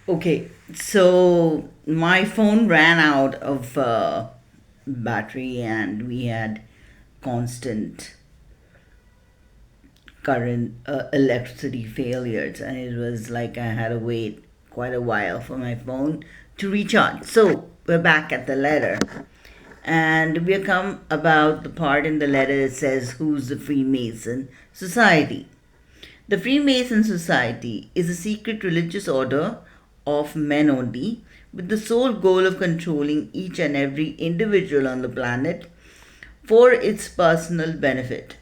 Okay, so my phone ran out of battery and we had constant current electricity failures, and it was like I had to wait quite a while for my phone to recharge. So we're back at the letter, and we come about the part in the letter that says who's the Freemason Society. The Freemason Society is a secret religious order of men only, with the sole goal of controlling each and every individual on the planet for its personal benefit.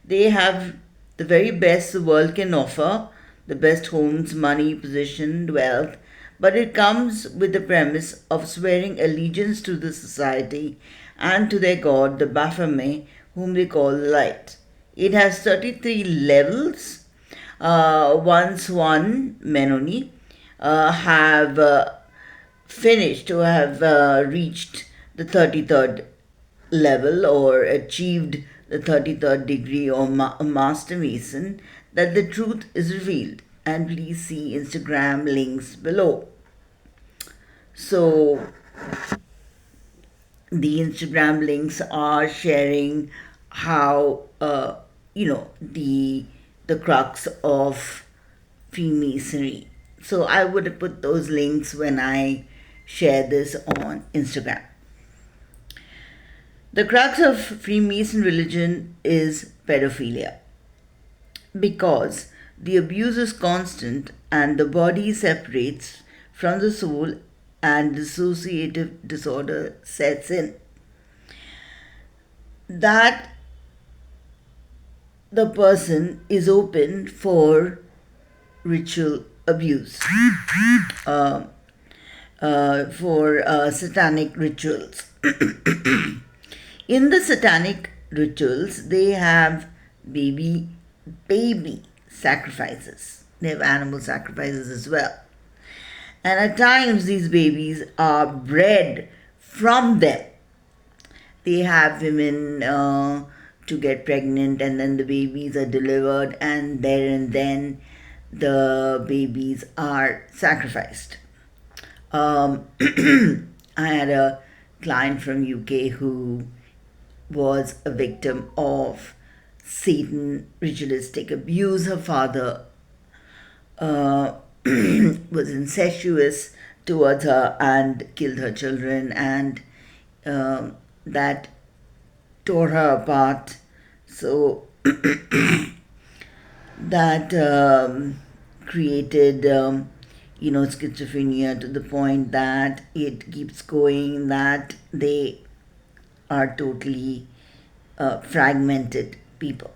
They have the very best the world can offer, the best homes, money, position, wealth, but it comes with the premise of swearing allegiance to the society and to their god, the Baphomet, whom they call light. It has 33 levels. Once one, Menoni, have finished or have reached the 33rd level or achieved the 33rd degree or master mason, that the truth is revealed. And please see Instagram links below. So the Instagram links are sharing how the crux of Freemasonry. So I would put those links when I share this on Instagram. The crux of Freemason religion is pedophilia because the abuse is constant and the body separates from the soul and dissociative disorder sets in. That the person is open for ritual abuse, uh, for satanic rituals. In the satanic rituals, they have baby baby sacrifices. They have animal sacrifices as well. And at times these babies are bred from them. They have women to get pregnant, and then the babies are delivered, and there and then the babies are sacrificed. I had a client from UK who was a victim of Satan ritualistic abuse. Her father was incestuous towards her and killed her children, and that tore her apart. So that created, schizophrenia to the point that it keeps going, that they are totally fragmented people.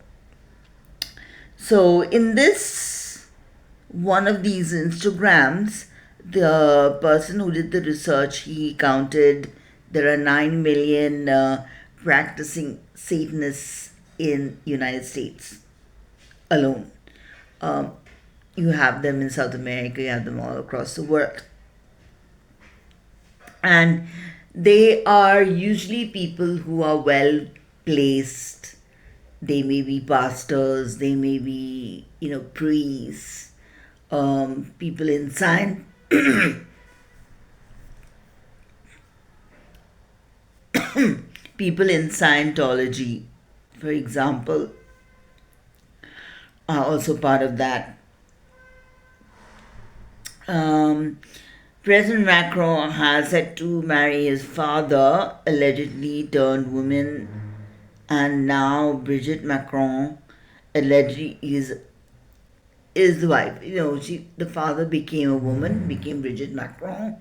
So in this one of these Instagrams, the person who did the research, he counted there are 9 million practicing Satanists in United States alone. Um, you have them in South America, you have them all across the world. And they are usually people who are well placed. They may be pastors, they may be, priests, people in science. People in Scientology, for example, are also part of that. Um, President Macron has had to marry his father, allegedly turned woman, and now Brigitte Macron allegedly is the wife. The father became a woman, became Brigitte Macron,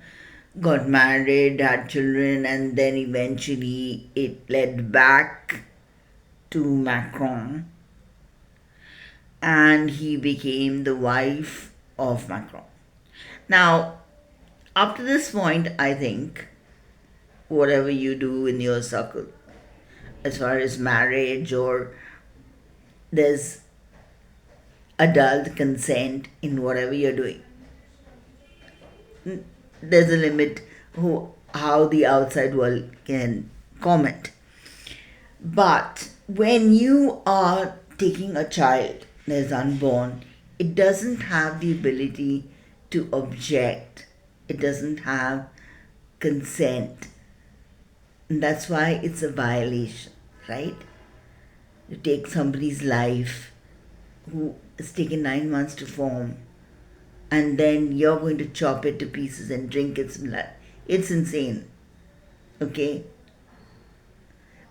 got married, had children, and then eventually it led back to Macron, and he became the wife of Macron. Now, up to this point, I think whatever you do in your circle, as far as marriage, or there's adult consent in whatever you're doing. There's a limit how the outside world can comment. But when you are taking a child that is unborn, it doesn't have the ability to object. It doesn't have consent. And that's why it's a violation, right? To take somebody's life who has taken 9 months to form, and then you're going to chop it to pieces and drink its blood. It's insane, okay?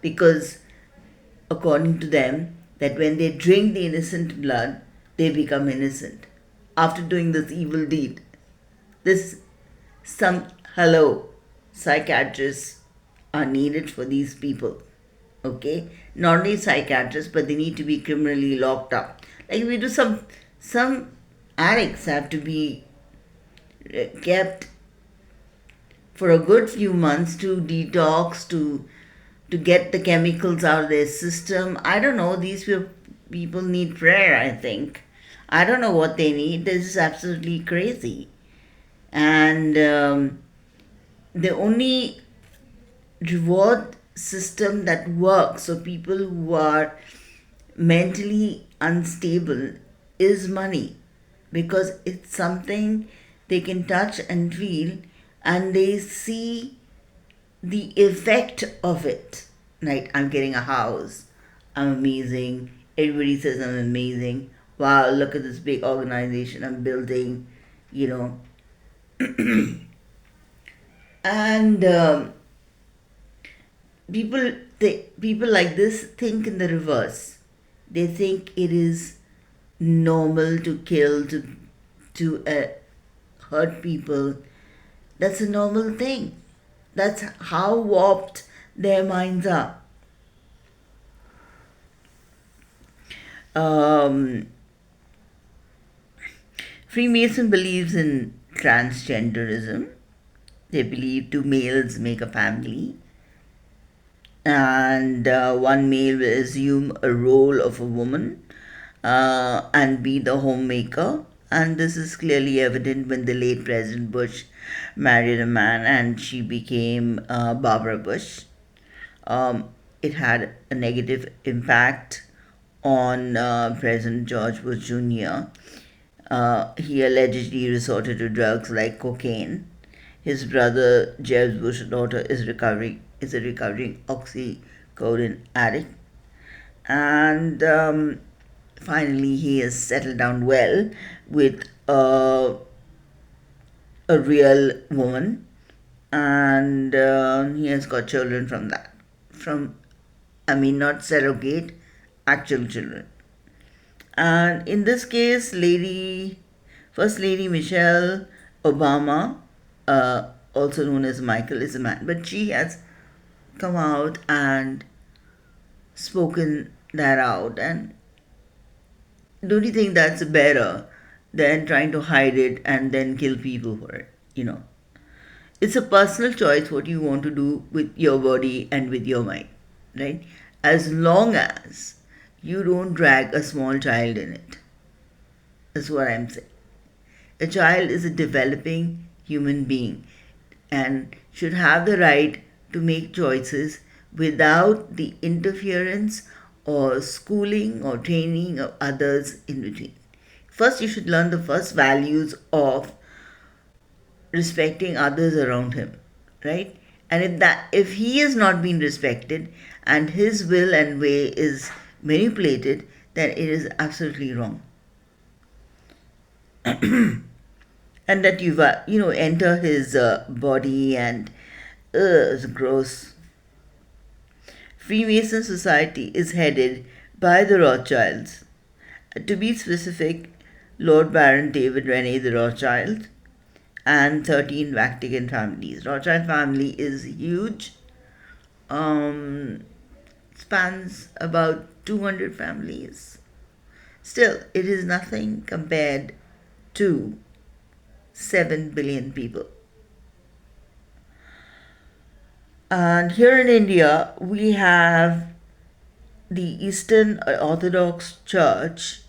Because according to them, that when they drink the innocent blood, they become innocent after doing this evil deed. This, hello, psychiatrists are needed for these people, okay? Not only psychiatrists, but they need to be criminally locked up. Like we do some addicts have to be kept for a good few months to detox, to get the chemicals out of their system. I don't know, these people need prayer, I think. I don't know what they need. This is absolutely crazy. And the only reward system that works for people who are mentally unstable is money, because it's something they can touch and feel, and they see the effect of it. Like, I'm getting a house, I'm amazing, everybody says I'm amazing, wow, look at this big organization I'm building, you know. And people like this think in the reverse. They think it is normal to kill, to hurt people. That's a normal thing. That's how warped their minds are. Freemason believes in transgenderism. They believe two males make a family, and one male will assume a role of a woman and be the homemaker. And this is clearly evident when the late President Bush married a man and she became Barbara Bush. It had a negative impact on President George Bush Jr. He allegedly resorted to drugs like cocaine. His brother Jeb Bush's daughter is a recovering oxycodone addict, and finally he has settled down well with a real woman, and he has got children from that. Not surrogate, actual children. And in this case, First Lady Michelle Obama, also known as Michael, is a man, but she has come out and spoken that out. And don't you think that's better than trying to hide it and then kill people for it? It's a personal choice what you want to do with your body and with your mind, right? As long as you don't drag a small child in it. That's what I'm saying. A child is a developing human being and should have the right to make choices without the interference or schooling or training of others in between. First, you should learn the first values of respecting others around him, right? And if he is not being respected and his will and way is manipulated, then it is absolutely wrong. And that you enter his body and it's gross. Freemason society is headed by the Rothschilds. To be specific, Lord Baron David Rene the Rothschild and 13 Vatican families. Rothschild family is huge. Spans about 200 families. Still, it is nothing compared to 7 billion people. And here in India, we have the Eastern Orthodox Church,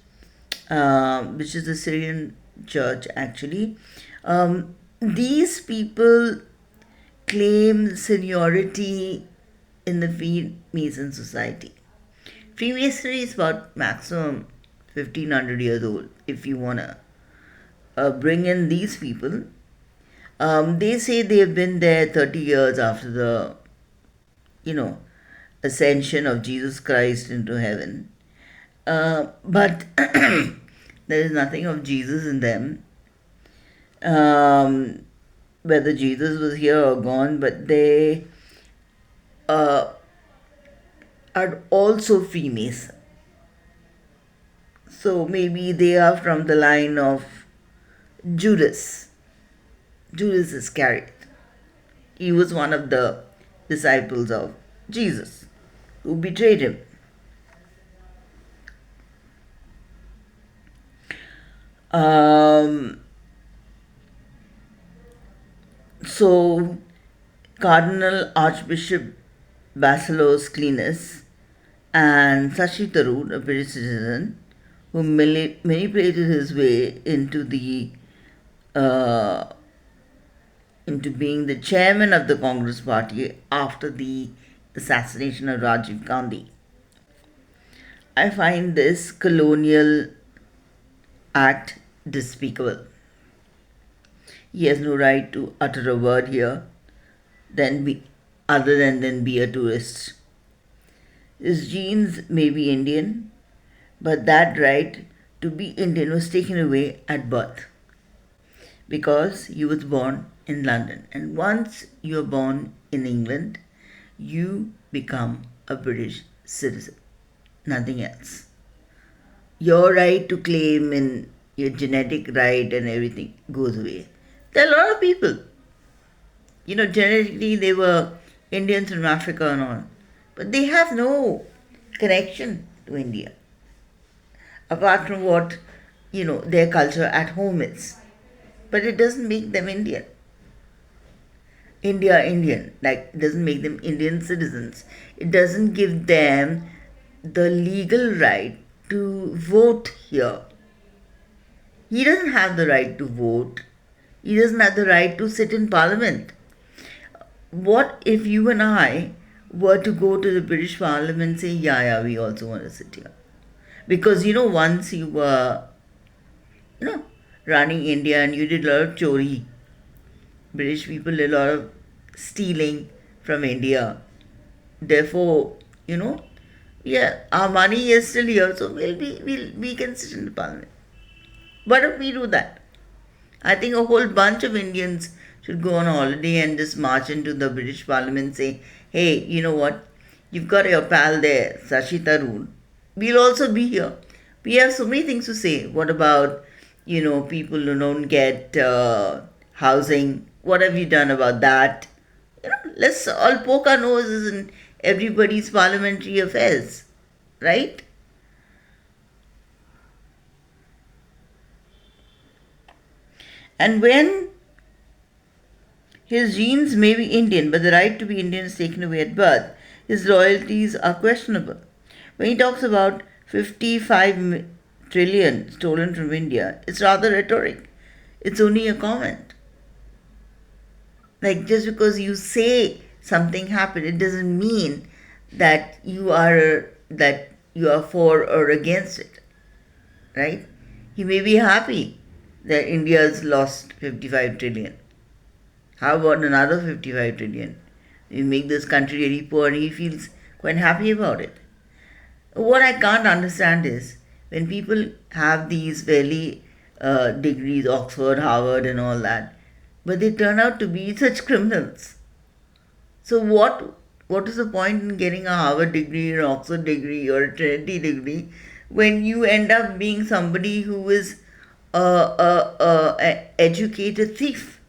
which is the Syrian church actually. These people claim seniority in the Freemason society. Freemasonry is about maximum 1500 years old if you want to bring in these people. They say they've been there 30 years after the, you know, ascension of Jesus Christ into heaven. But there is nothing of Jesus in them. Um, Whether Jesus was here or gone, but they uh, are also Freemason. So maybe they are from the line of Judas. Judas Iscariot. He was one of the disciples of Jesus who betrayed him. Um, so, Cardinal Archbishop Basilos Cleanus and Sashi Tharoor, a British citizen, who manipulated his way uh, into being the chairman of the Congress Party after the assassination of Rajiv Gandhi. I find this colonial act despicable. He has no right to utter a word here other than be a tourist. His genes may be Indian, but that right to be Indian was taken away at birth because he was born in London. And once you are born in England, you become a British citizen, nothing else. Your right to claim in your genetic right and everything goes away. There are a lot of people, genetically they were Indians from Africa and all, but they have no connection to India apart from what their culture at home is. But it doesn't make them Indian. Indian, like, it doesn't make them Indian citizens. It doesn't give them the legal right to vote here. He doesn't have the right to vote. He doesn't have the right to sit in parliament. What if you and I were to go to the British Parliament and say, yeah, we also want to sit here? Because, once you were, running India and you did a lot of chori, British people did a lot of stealing from India. Therefore, our money is still here, so we can sit in the parliament. What if we do that? I think a whole bunch of Indians should go on holiday and just march into the British Parliament and say, hey, you know what? You've got your pal there, Sashi Tharoor. We'll also be here. We have so many things to say. What about, people who don't get housing? What have you done about that? Let's all poke our noses in everybody's parliamentary affairs, right? And when his genes may be Indian, but the right to be Indian is taken away at birth, his loyalties are questionable. When he talks about 55 trillion stolen from India, it's rather rhetoric. It's only a comment. Like, just because you say something happened, it doesn't mean that you are for or against it, right? He may be happy that India's lost 55 trillion. How about another 55 trillion? We make this country really poor and he feels quite happy about it. What I can't understand is when people have these very degrees, Oxford, Harvard and all that, but they turn out to be such criminals. So what is the point in getting a Harvard degree, an Oxford degree or a Trinity degree when you end up being somebody who is an educated thief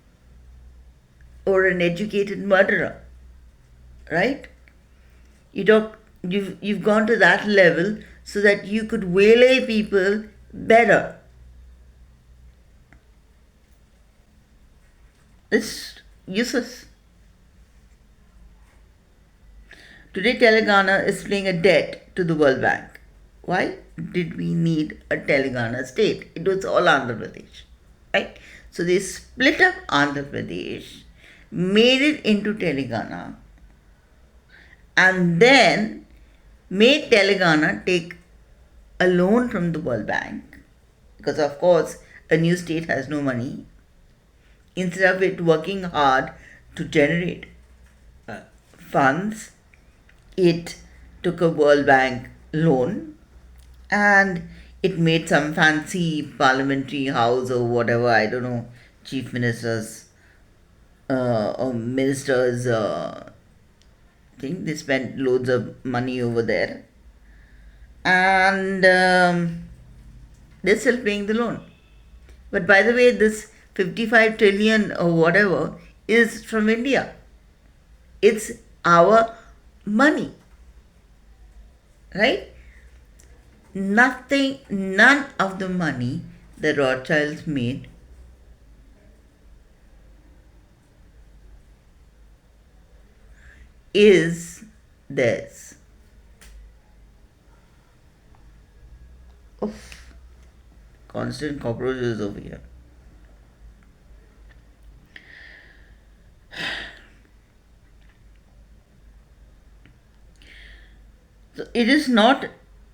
or an educated murderer, right? You've gone to that level so that you could waylay people better. It's useless. Today, Telangana is paying a debt to the World Bank. Why did we need a Telangana state? It was all Andhra Pradesh, right? So they split up Andhra Pradesh, made it into Telangana, and then made Telangana take a loan from the World Bank, because of course a new state has no money, instead of it working hard to generate funds, it took a World Bank loan and it made some fancy parliamentary house or whatever, I don't know, chief ministers or ministers thing. They spent loads of money over there, and they're still paying the loan. But by the way, this 55 trillion or whatever is from India. It's our money, right? None of the money the Rothschilds made is theirs. Oof, constant cockroaches over here. So it is not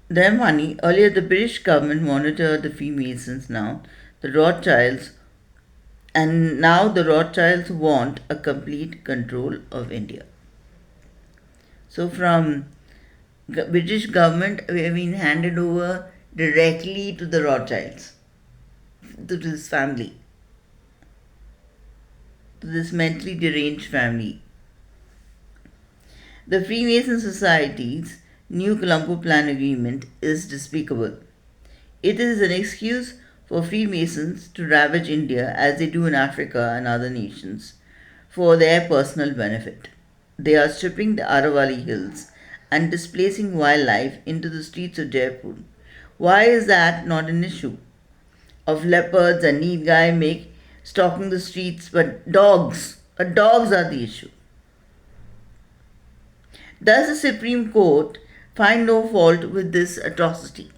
their money. Earlier, the British government monitored the Freemasons. Now, the Rothschilds, and now the Rothschilds want a complete control of India. So, from British government, we have been handed over directly to the Rothschilds, to this family, to this mentally deranged family. The Freemason Society's new Colombo Plan agreement is despicable. It is an excuse for Freemasons to ravage India as they do in Africa and other nations for their personal benefit. They are stripping the Aravalli Hills and displacing wildlife into the streets of Jaipur. Why is that not an issue? Of leopards and nilgai make stalking the streets, but dogs are the issue. Does the Supreme Court find no fault with this atrocity?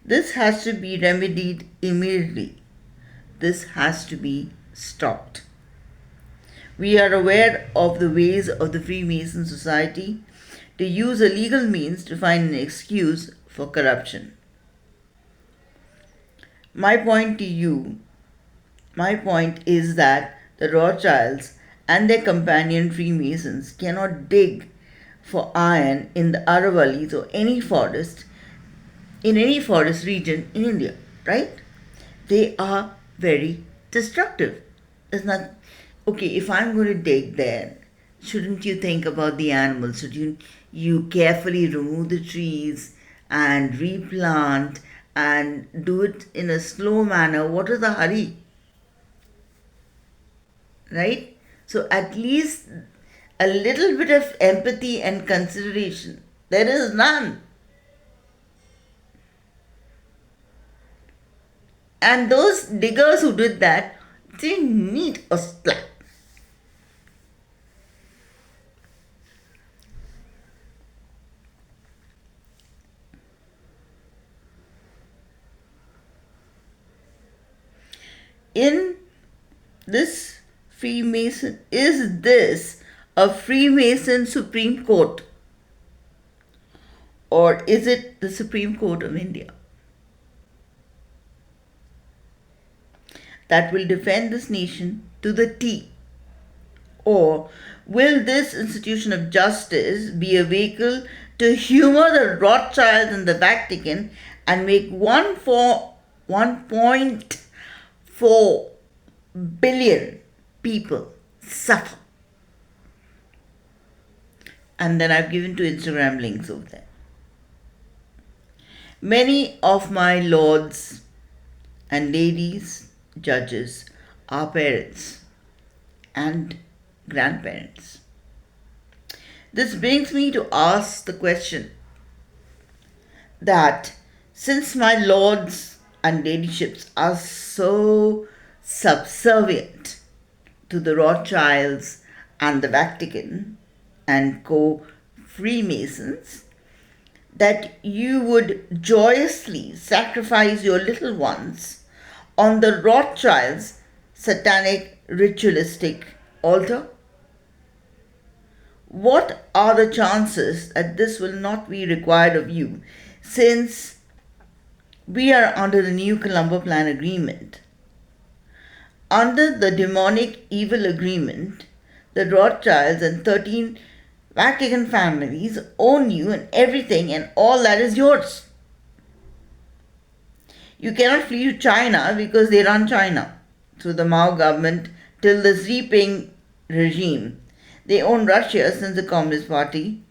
This has to be remedied immediately. This has to be stopped. We are aware of the ways of the Freemason Society to use illegal means to find an excuse for corruption. My point is that the Rothschilds and their companion Freemasons cannot dig for iron in the Aravallis or any forest region in India, right? They are very destructive. It's not okay. If I'm going to dig there, shouldn't you think about the animals? Should you carefully remove the trees and replant and do it in a slow manner? What is the hurry? Right? So at least a little bit of empathy and consideration. There is none. And those diggers who did that, they need a slap. In this Freemason, is this a Freemason Supreme Court? Or is it the Supreme Court of India that will defend this nation to the T? Or will this institution of justice be a vehicle to humor the Rothschilds and the Vatican and make 1.4 billion people suffer? And then I've given 2 Instagram links over there. Many of my lords and ladies, judges, are parents and grandparents. This brings me to ask the question that since my lords and ladyships are so subservient to the Rothschilds and the Vatican and co-Freemasons, that you would joyously sacrifice your little ones on the Rothschilds' satanic ritualistic altar? What are the chances that this will not be required of you, since we are under the new Colombo Plan agreement. Under the demonic evil agreement, the Rothschilds and 13 Vatican families own you and everything, and all that is yours. You cannot flee to China because they run China through the Mao government till the Xi Jinping regime. They own Russia since the Communist Party.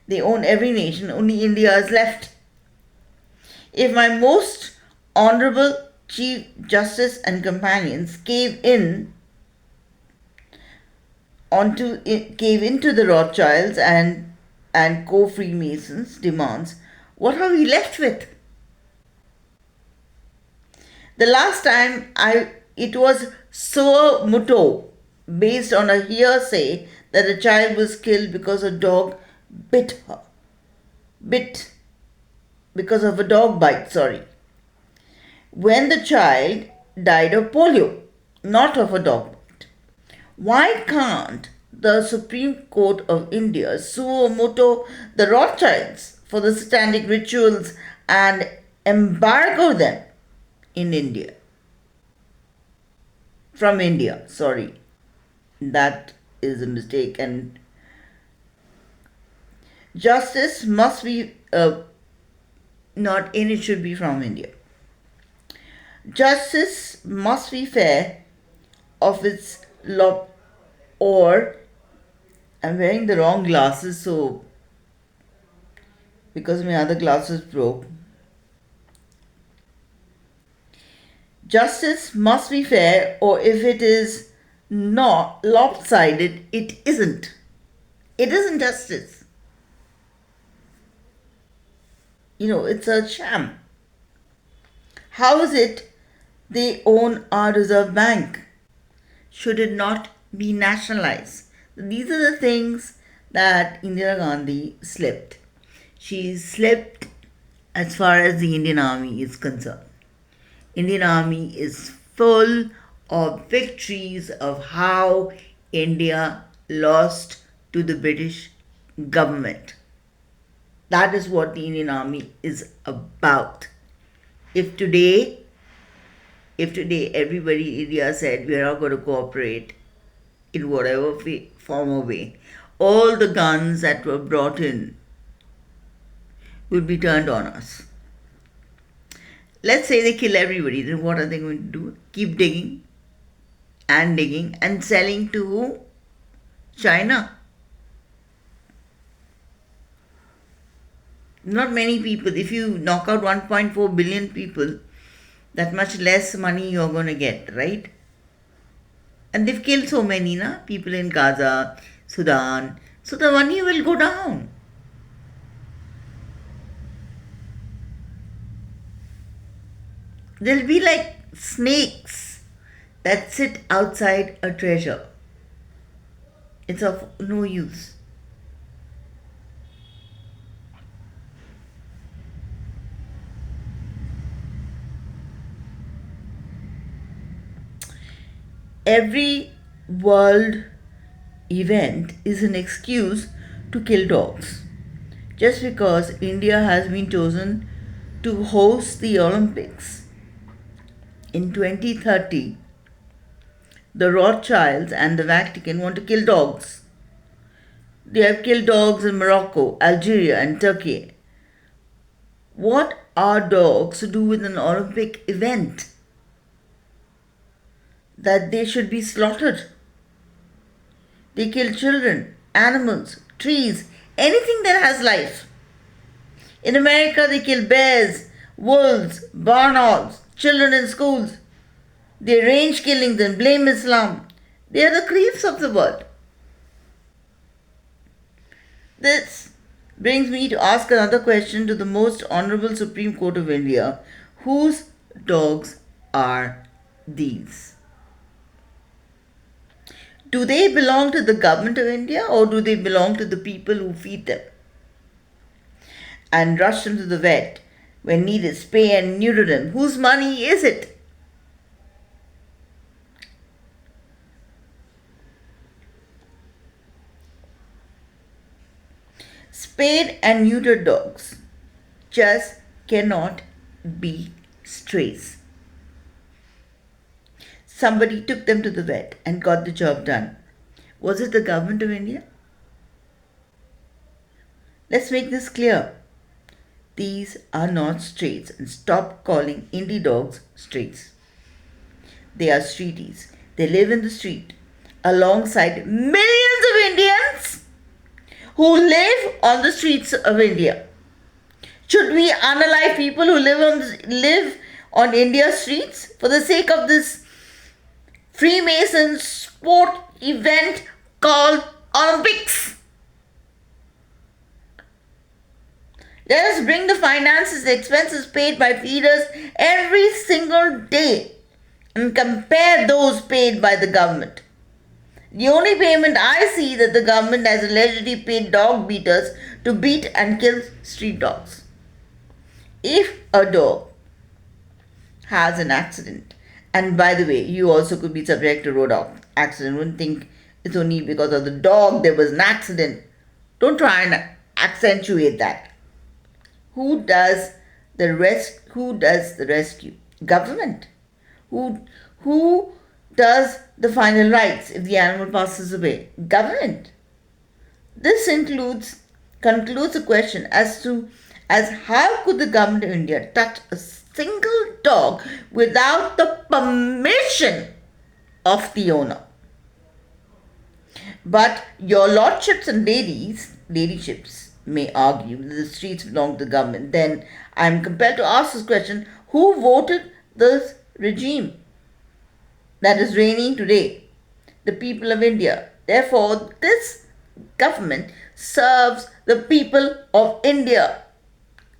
They own every nation, only India is left. If my most honorable Chief Justice and companions cave into the Rothschilds and co-Freemasons' demands, what are we left with? The last time it was suo motu, based on a hearsay that a child was killed because a dog bit her. Because of a dog bite, when the child died of polio, not of a dog bite. Why can't the Supreme Court of India suo motu the Rothschilds for the satanic rituals and embargo them in India? From India, that is a mistake, and justice must be not in, it should be from India. Justice must be fair of its law, or I'm wearing the wrong glasses, so because my other glasses broke. Justice must be fair, or if it is not lopsided, it isn't. It isn't justice. It's a sham. How is it they own our Reserve Bank? Should it not be nationalized? These are the things that Indira Gandhi slipped. She slipped as far as the Indian Army is concerned. Indian Army is full of victories of how India lost to the British government. That is what the Indian Army is about. If today everybody in India said we are not going to cooperate in whatever form or way, all the guns that were brought in will be turned on us. Let's say they kill everybody, then what are they going to do? Keep digging and selling to China. Not many people. If you knock out 1.4 billion people, that much less money you're going to get, right? And they've killed so many people in Gaza, Sudan. So the money will go down. They'll be like snakes that sit outside a treasure. It's of no use. Every world event is an excuse to kill dogs. Just because India has been chosen to host the Olympics in 2030, the Rothschilds and the Vatican want to kill dogs. They have killed dogs in Morocco, Algeria, and Turkey. What are dogs to do with an Olympic event? That they should be slaughtered. They kill children, animals, trees, anything that has life. In America, they kill bears, wolves, barn owls, children in schools. They arrange killings and blame Islam. They are the creeps of the world. This brings me to ask another question to the most honorable Supreme Court of India. Whose dogs are these? Do they belong to the government of India, or do they belong to the people who feed them and rush them to the vet when needed, spay and neuter them? Whose money is it? Spayed and neutered dogs just cannot be strays. Somebody took them to the vet and got the job done. Was it the government of India? Let's make this clear. These are not strays, and stop calling indie dogs strays. They are streeties. They live in the street alongside millions of Indians who live on the streets of India. Should we unalive people who live on India's streets for the sake of this Freemason sport event called Olympics? Let us bring the finances, the expenses paid by feeders every single day and compare those paid by the government. The only payment I see that the government has allegedly paid dog beaters to beat and kill street dogs. If a dog has an accident, and by the way, you also could be subject to road accident, wouldn't think it's only because of the dog there was an accident. Don't try and accentuate that. Who does the rescue? Government. Who does the final rites if the animal passes away? Government. This concludes the question as how could the government of India touch a single dog without the permission of the owner? But your lordships and ladyships may argue that the streets belong to the government. Then I am compelled to ask this question: who voted this regime that is reigning today? The people of India. Therefore, this government serves the people of India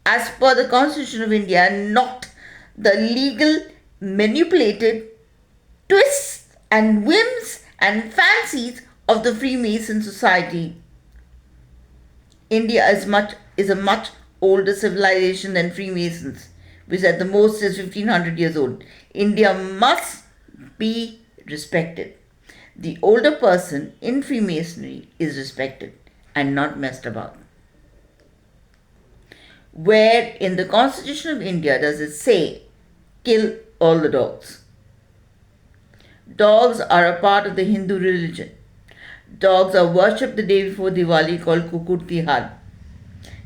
as per the Constitution of India, and not the legal manipulated twists and whims and fancies of the Freemason society. India is a much older civilization than Freemasons, which at the most is 1500 years old. India must be respected. The older person in Freemasonry is respected and not messed about. Where in the Constitution of India does it say, kill all the dogs? Dogs are a part of the Hindu religion. Dogs are worshipped the day before Diwali, called Kukur Tihar.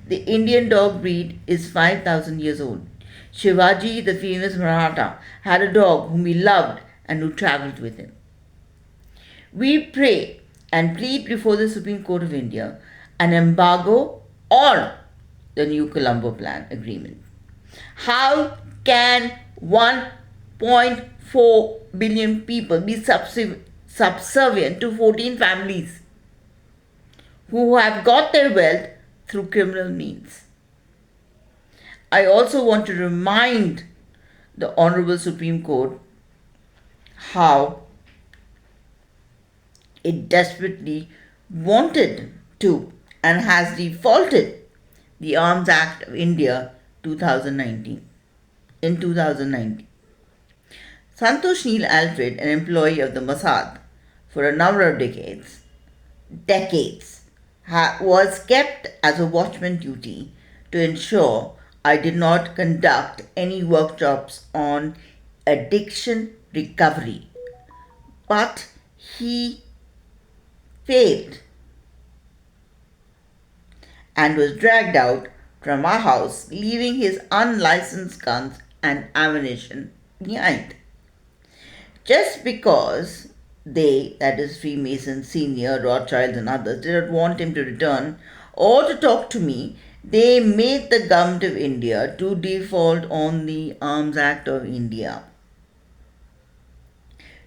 The Indian dog breed is 5,000 years old. Shivaji, the famous Maratha, had a dog whom he loved and who travelled with him. We pray and plead before the Supreme Court of India an embargo on the new Colombo Plan agreement. How can 1.4 billion people be subservient to 14 families who have got their wealth through criminal means? I also want to remind the Honorable Supreme Court how it desperately wanted to and has defaulted the Arms Act of India 2019. In 2019, Santosh Neil Alfred, an employee of the Mossad for a number of decades, was kept as a watchman duty to ensure I did not conduct any workshops on addiction recovery. But he failed and was dragged out from our house, leaving his unlicensed guns and ammunition behind. Just because they, that is Freemason, Senior, Rothschild and others, did not want him to return or to talk to me, they made the government of India to default on the Arms Act of India.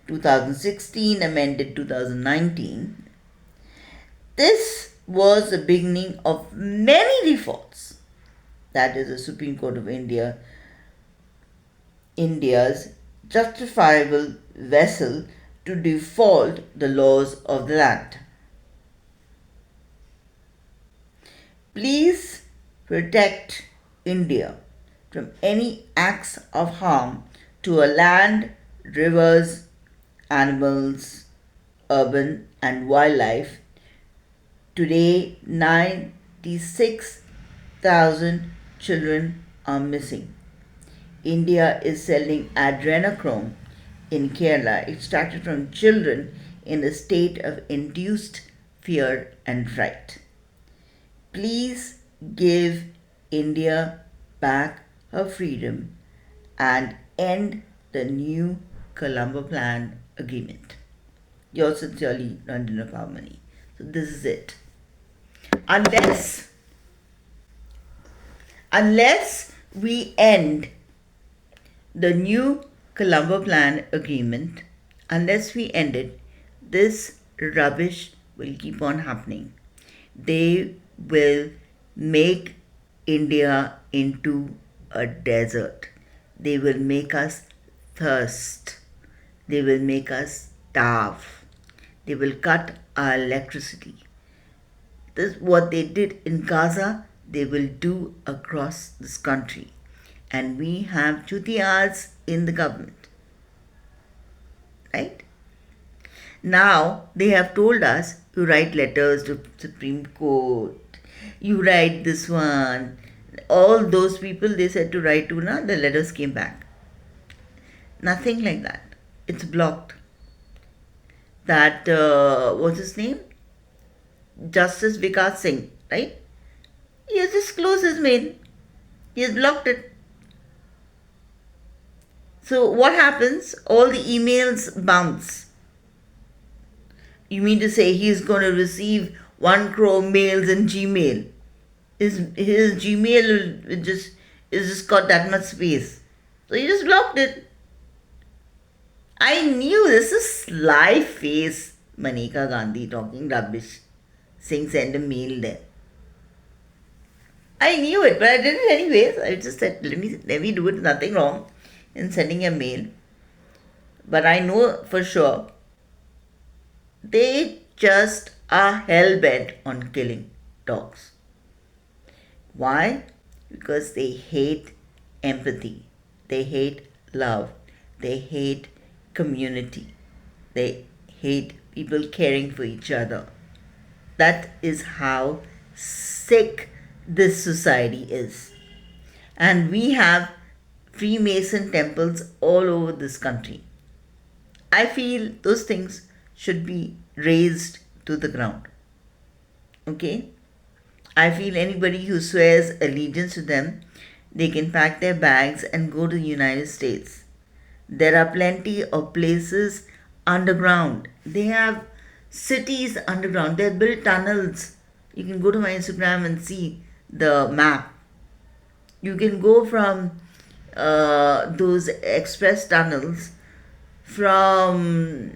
2016 amended 2019. This was the beginning of many defaults. That is the Supreme Court of India's justifiable vessel to default the laws of the land. Please protect India from any acts of harm to our land, rivers, animals, urban and wildlife. Today, 96,000 children are missing. India is selling adrenochrome in Kerala, extracted from children in a state of induced fear and fright. Please give India back her freedom and end the new Colombo Plan agreement. Yours sincerely, London of Harmony. So this is it. Unless we end the new Colombo Plan agreement, unless we end it, this rubbish will keep on happening. They will make India into a desert. They will make us thirst. They will make us starve. They will cut our electricity. This is what they did in Gaza, they will do across this country. And we have chutiyas in the government. Right? Now they have told us you write letters to Supreme Court, you write this one. All those people they said to write to, the letters came back. Nothing like that. It's blocked. That, what's his name? Justice Vikas Singh, right? He has just closed his mail. He has blocked it. So what happens? All the emails bounce. You mean to say he is going to receive 1 crore mails in Gmail? His Gmail is just got that much space. So he just blocked it. I knew this is sly face Maneka Gandhi talking rubbish, saying send a mail there. I knew it, but I did it anyways. I just said, let me do it. Nothing wrong in sending a mail. But I know for sure they just are hell-bent on killing dogs. Why? Because they hate empathy. They hate love. They hate community. They hate people caring for each other. That is how sick this society is. And we have Freemason temples all over this country. I feel those things should be razed to the ground. Okay? I feel anybody who swears allegiance to them, they can pack their bags and go to the United States. There are plenty of places underground. They have cities underground. They have built tunnels. You can go to my Instagram and see the map. You can go from those express tunnels from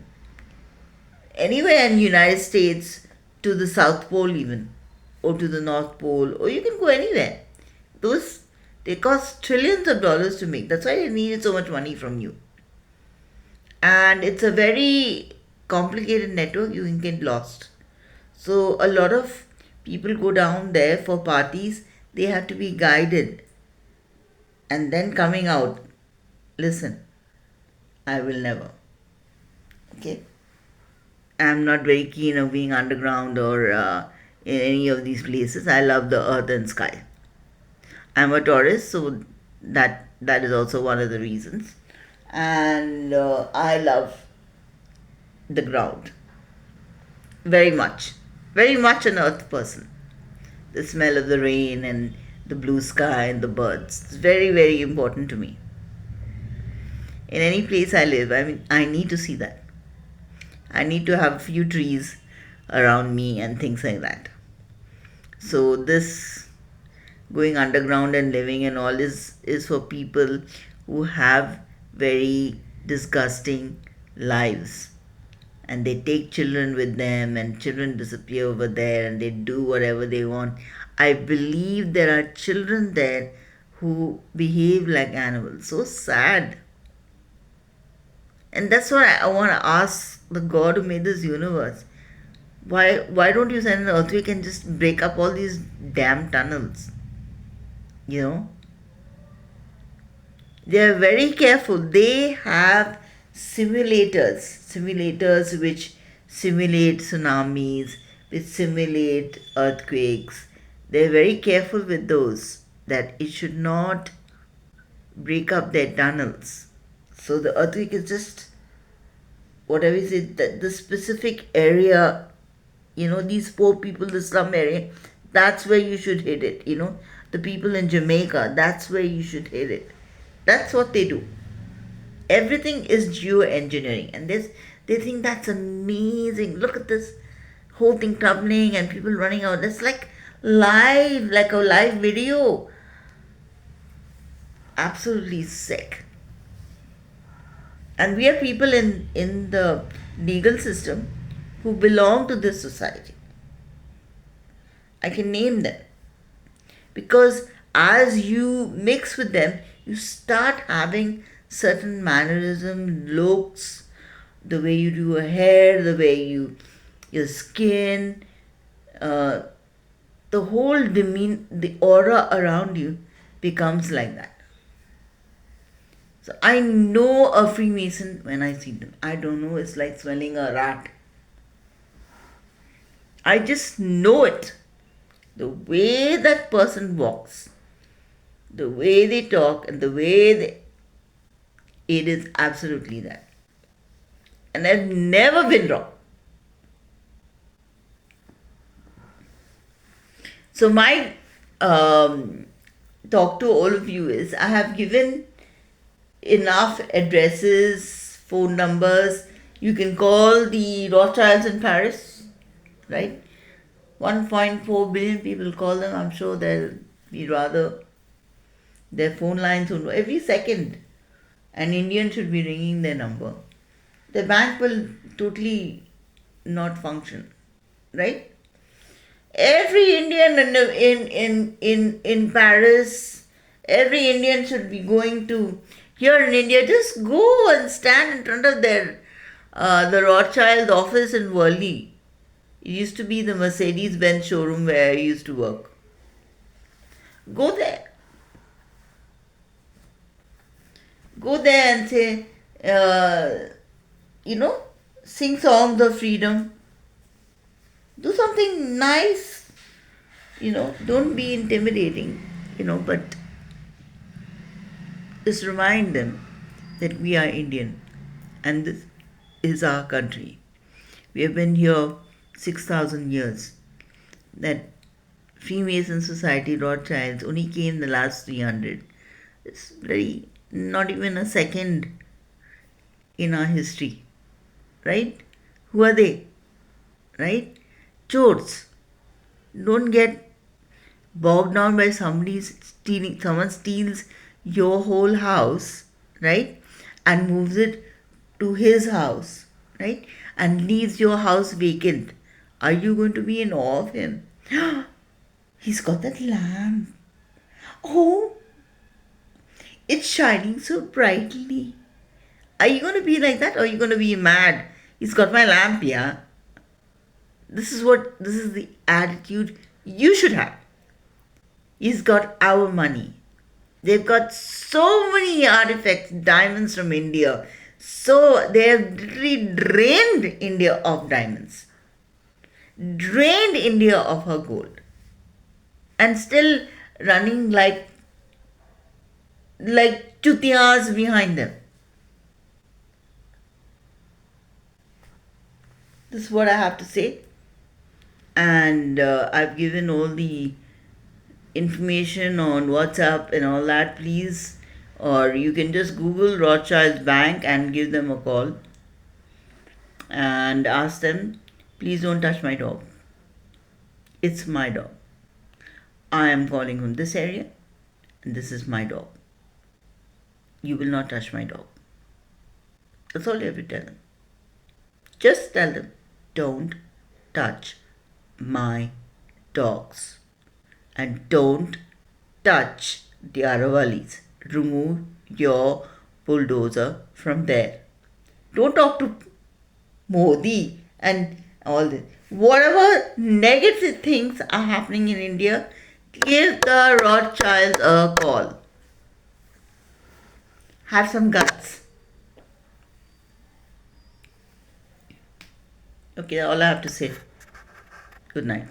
anywhere in the United States to the South Pole even, or to the North Pole, or you can go anywhere. They cost trillions of dollars to make. That's why they needed so much money from you. And it's a very complicated network. You can get lost. So a lot of people go down there for parties. They have to be guided. And then coming out, listen, I will never. Okay? I'm not very keen of being underground or in any of these places. I love the earth and sky. I'm a Taurus, so that is also one of the reasons. And I love the ground. Very much. Very much an earth person. The smell of the rain and the blue sky and the birds. It's very, very important to me. In any place I live, I need to see that. I need to have a few trees around me and things like that. So this going underground and living and all is for people who have very disgusting lives. And they take children with them and children disappear over there and they do whatever they want. I believe there are children there who behave like animals. So sad. And that's what I want to ask the God who made this universe. Why don't you send an earthquake and just break up all these damn tunnels? You know? They are very careful. They have simulators which simulate tsunamis, which simulate earthquakes. They're very careful with those, that it should not break up their tunnels. So the earthquake is just whatever is it, the specific area, these poor people, the slum area, that's where you should hit it, the people in Jamaica, that's where you should hit it. That's what they do. Everything is geoengineering, and they think that's amazing. Look at this whole thing crumbling and people running out. It's like a live video. Absolutely sick. And we are people in the legal system who belong to this society. I can name them. Because as you mix with them, you start having certain mannerism, looks, the way you do your hair, the way your skin, the whole demeanor, the aura around you becomes like that. So I know a Freemason when I see them. I don't know, it's like smelling a rat. I just know it. The way that person walks, the way they talk, and the way it is absolutely that. And I've never been wrong. So my talk to all of you is, I have given enough addresses, phone numbers. You can call the Rothschilds in Paris, right? 1.4 billion people call them. I'm sure they'll be rather, their phone lines will, every second an Indian should be ringing their number. The bank will totally not function, right? Every Indian in Paris, every Indian should be going to, here in India, just go and stand in front of their the Rothschild office in Worli. It used to be the Mercedes-Benz showroom where I used to work. Go there. Go there and say, sing songs of freedom. Do something nice. Don't be intimidating, but just remind them that we are Indian and this is our country. We have been here 6,000 years. That Freemason Society, Rothschilds, only came the last 300. It's very, not even a second in our history, right? Who are they, right? Chores. Don't get bogged down by someone steals your whole house, right? And moves it to his house, right? And leaves your house vacant. Are you going to be in awe of him? He's got that lamp. Oh, it's shining so brightly. Are you going to be like that, or are you going to be mad? He's got my lamp, yeah? This is the attitude you should have. He's got our money. They've got so many artifacts, diamonds from India. So they have literally drained India of diamonds. Drained India of her gold. And still running like chutiyas behind them. This is what I have to say. And I've given all the information on WhatsApp and all that, please. Or you can just Google Rothschild's Bank and give them a call. And ask them, please don't touch my dog. It's my dog. I am calling from this area and this is my dog. You will not touch my dog. That's all you have to tell them. Just tell them, don't touch my dogs. And don't touch the Aravalis. Remove your bulldozer from there. Don't talk to Modi and all this. Whatever negative things are happening in India, give the Rothschilds a call. Have some guts. Okay, that's all I have to say. Good night.